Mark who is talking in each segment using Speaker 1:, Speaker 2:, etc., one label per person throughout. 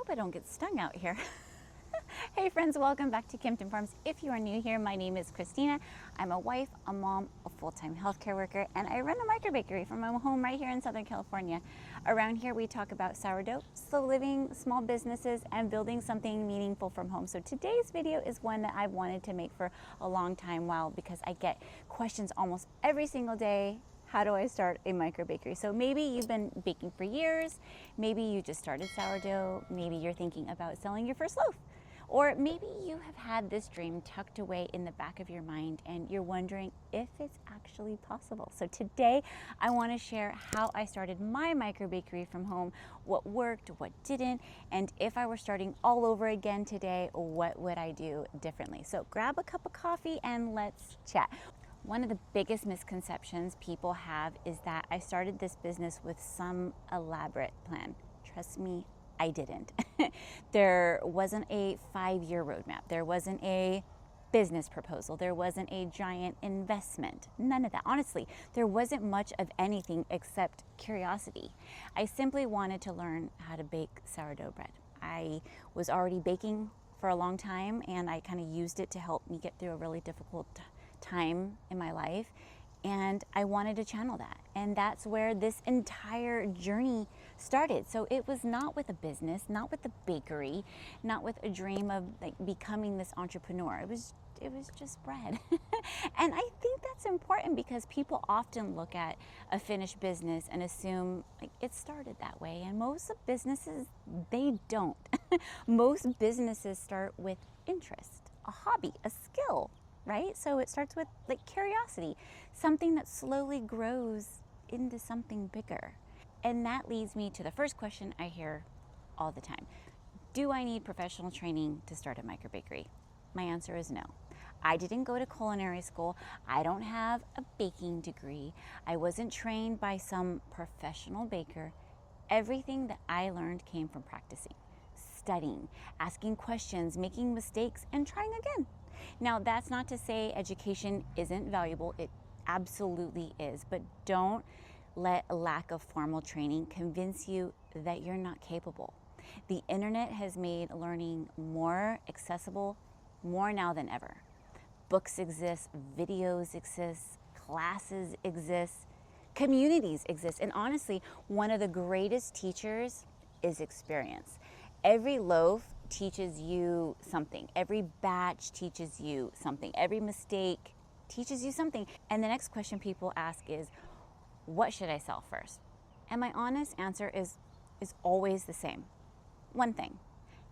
Speaker 1: hope I don't get stung out here. Hey friends, welcome back to Kimpton Farms. If you are new here, my name is Christina. I'm a wife, a mom, a full-time healthcare worker, and I run a microbakery from my home right here in Southern California. Around here we talk about sourdough, slow living, small businesses, and building something meaningful from home. So today's video is one that I've wanted to make for a long time because I get questions almost every single day. How do I start a microbakery? So maybe you've been baking for years, maybe you just started sourdough, maybe you're thinking about selling your first loaf. Or maybe you have had this dream tucked away in the back of your mind and you're wondering if it's actually possible. So today I want to share how I started my microbakery from home, what worked, what didn't, and if I were starting all over again today, what would I do differently? So grab a cup of coffee and let's chat. One of the biggest misconceptions people have is that I started this business with some elaborate plan. Trust me, I didn't. There wasn't a 5-year roadmap. There wasn't a business proposal. There wasn't a giant investment. None of that. Honestly, there wasn't much of anything except curiosity. I simply wanted to learn how to bake sourdough bread. I was already baking for a long time and I kind of used it to help me get through a really difficult time in my life. And I wanted to channel that. And that's where this entire journey started. So it was not with a business, not with a bakery, not with a dream of like becoming this entrepreneur. It was just bread. And I think that's important because people often look at a finished business and assume like it started that way. And most of businesses, they don't. Most businesses start with interest, a hobby, a skill. Right? So it starts with like curiosity, something that slowly grows into something bigger. And that leads me to the first question I hear all the time. Do I need professional training to start a microbakery? My answer is no. I didn't go to culinary school. I don't have a baking degree. I wasn't trained by some professional baker. Everything that I learned came from practicing, studying, asking questions, making mistakes, and trying again. Now, that's not to say education isn't valuable. It absolutely is. But don't let a lack of formal training convince you that you're not capable. The internet has made learning more accessible, more now than ever. Books exist, videos exist, classes exist, communities exist. And honestly, one of the greatest teachers is experience. Every loaf teaches you something. Every batch teaches you something. Every mistake teaches you something. And the next question people ask is, what should I sell first? And my honest answer is always the same. One thing,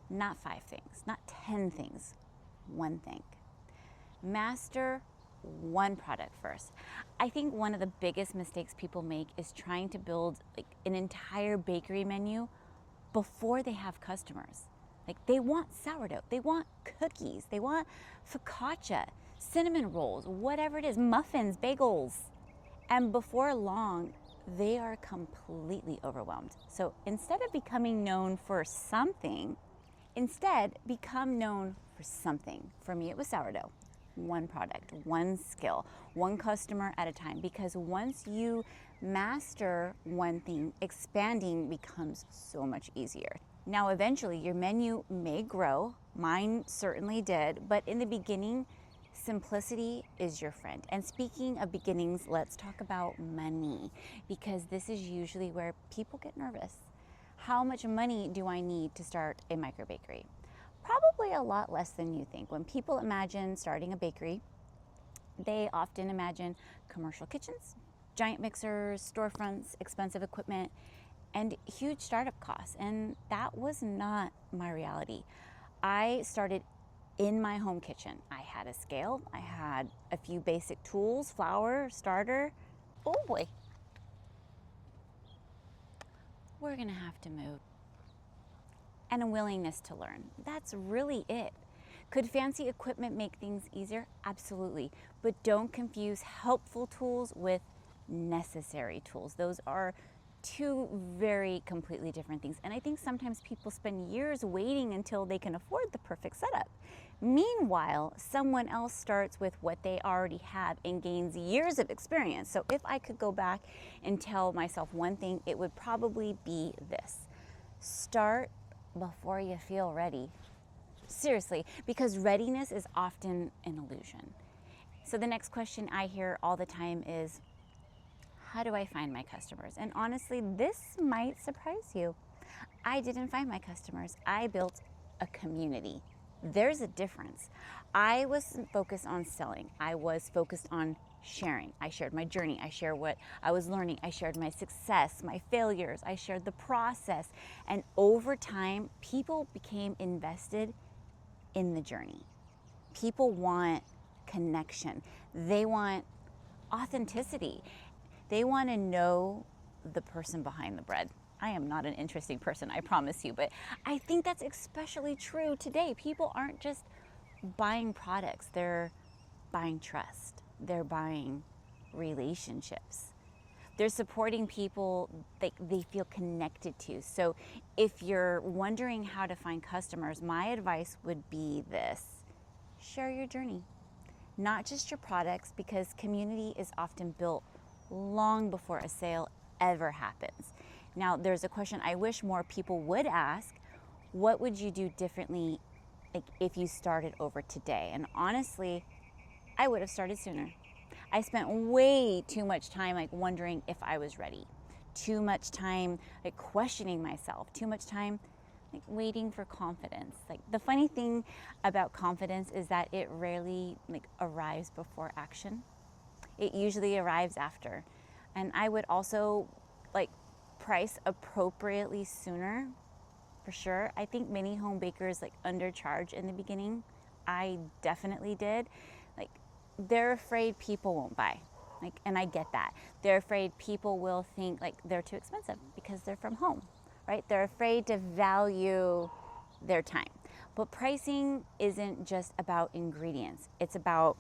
Speaker 1: not 5 things, not 10 things, one thing. Master one product first. I think one of the biggest mistakes people make is trying to build like an entire bakery menu before they have customers. Like they want sourdough, they want cookies, they want focaccia, cinnamon rolls, whatever it is, muffins, bagels. And before long, they are completely overwhelmed. So instead of becoming known for something, instead become known for something. For me, it was sourdough. One product, one skill, one customer at a time. Because once you master one thing, expanding becomes so much easier. Now, eventually your menu may grow. Mine certainly did, but in the beginning, simplicity is your friend. And speaking of beginnings, let's talk about money, because this is usually where people get nervous. How much money do I need to start a microbakery? Probably a lot less than you think. When people imagine starting a bakery, they often imagine commercial kitchens, giant mixers, storefronts, expensive equipment, and huge startup costs. And that was not my reality. I started in my home kitchen. I had a scale, I had a few basic tools, flour, starter. Oh boy, we're gonna have to move. And a willingness to learn. That's really it. Could fancy equipment make things easier? Absolutely. But don't confuse helpful tools with necessary tools. Those are two very completely different things. And I think sometimes people spend years waiting until they can afford the perfect setup. Meanwhile, someone else starts with what they already have and gains years of experience. So if I could go back and tell myself one thing, it would probably be this. Start before you feel ready. Seriously, because readiness is often an illusion. So the next question I hear all the time is, how do I find my customers? And honestly, this might surprise you. I didn't find my customers. I built a community. There's a difference. I wasn't focused on selling. I was focused on sharing. I shared my journey. I shared what I was learning. I shared my success, my failures. I shared the process. And over time, people became invested in the journey. People want connection. They want authenticity. They want to know the person behind the bread. I am not an interesting person, I promise you, but I think that's especially true today. People aren't just buying products, they're buying trust. They're buying relationships. They're supporting people that they feel connected to. So if you're wondering how to find customers, my advice would be this: share your journey, not just your products, because community is often built long before a sale ever happens. Now, there's a question I wish more people would ask: what would you do differently, like, if you started over today? And honestly, I would have started sooner. I spent way too much time wondering if I was ready, too much time questioning myself, too much time waiting for confidence. The funny thing about confidence is that it rarely arrives before action. It usually arrives after. And I would also price appropriately sooner, for sure. I think many home bakers undercharge in the beginning. I definitely did. They're afraid people won't buy. And I get that. They're afraid people will think they're too expensive because they're from home, right? They're afraid to value their time. But pricing isn't just about ingredients. It's about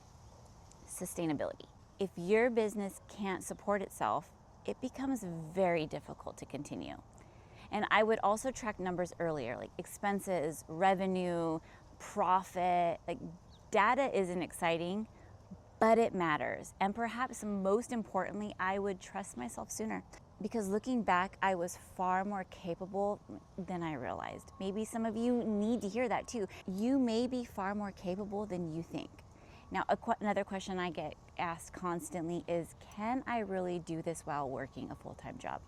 Speaker 1: sustainability. If your business can't support itself, it becomes very difficult to continue. And I would also track numbers earlier, like expenses, revenue, profit. Data isn't exciting, but it matters. And perhaps most importantly, I would trust myself sooner, because looking back, I was far more capable than I realized. Maybe some of you need to hear that too. You may be far more capable than you think. Now, another question I get asked constantly is, can I really do this while working a full-time job?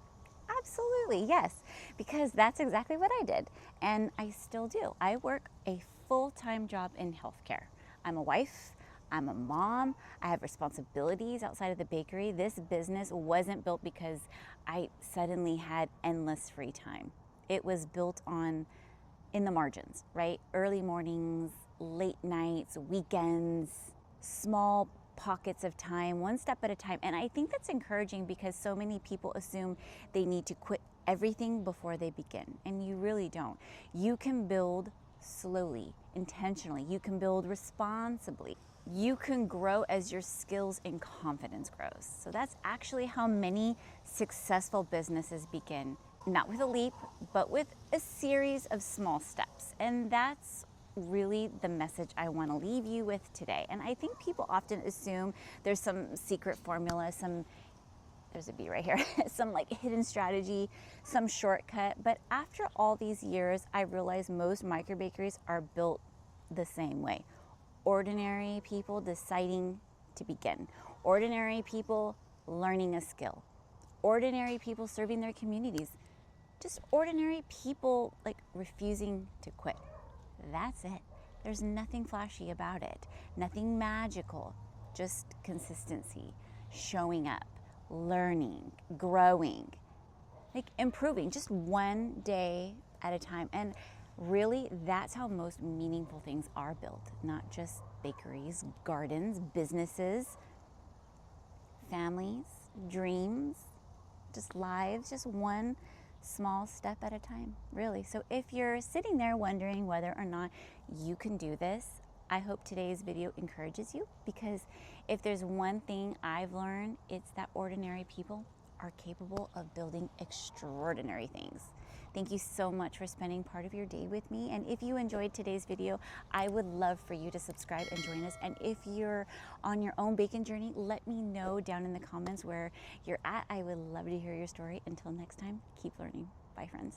Speaker 1: Absolutely, yes, because that's exactly what I did, and I still do. I work a full-time job in healthcare. I'm a wife, I'm a mom, I have responsibilities outside of the bakery. This business wasn't built because I suddenly had endless free time. It was built on in the margins, right? Early mornings, late nights, weekends, small pockets of time, one step at a time. And I think that's encouraging, because so many people assume they need to quit everything before they begin. And you really don't. You can build slowly, intentionally. You can build responsibly. You can grow as your skills and confidence grows. So that's actually how many successful businesses begin. Not with a leap, but with a series of small steps. And that's really the message I want to leave you with today. And I think people often assume there's some secret formula, there's a B right here, some hidden strategy, some shortcut. But after all these years, I realized most microbakeries are built the same way. Ordinary people deciding to begin. Ordinary people learning a skill. Ordinary people serving their communities. Just ordinary people refusing to quit. That's it. There's nothing flashy about it, nothing magical, just consistency, showing up, learning, growing, improving, just one day at a time. And really, that's how most meaningful things are built, not just bakeries, gardens, businesses, families, dreams, just lives, just one small step at a time, really. So if you're sitting there wondering whether or not you can do this, I hope today's video encourages you, because if there's one thing I've learned, it's that ordinary people are capable of building extraordinary things. Thank you so much for spending part of your day with me. And if you enjoyed today's video, I would love for you to subscribe and join us. And if you're on your own baking journey, let me know down in the comments where you're at. I would love to hear your story. Until next time, keep learning. Bye, friends.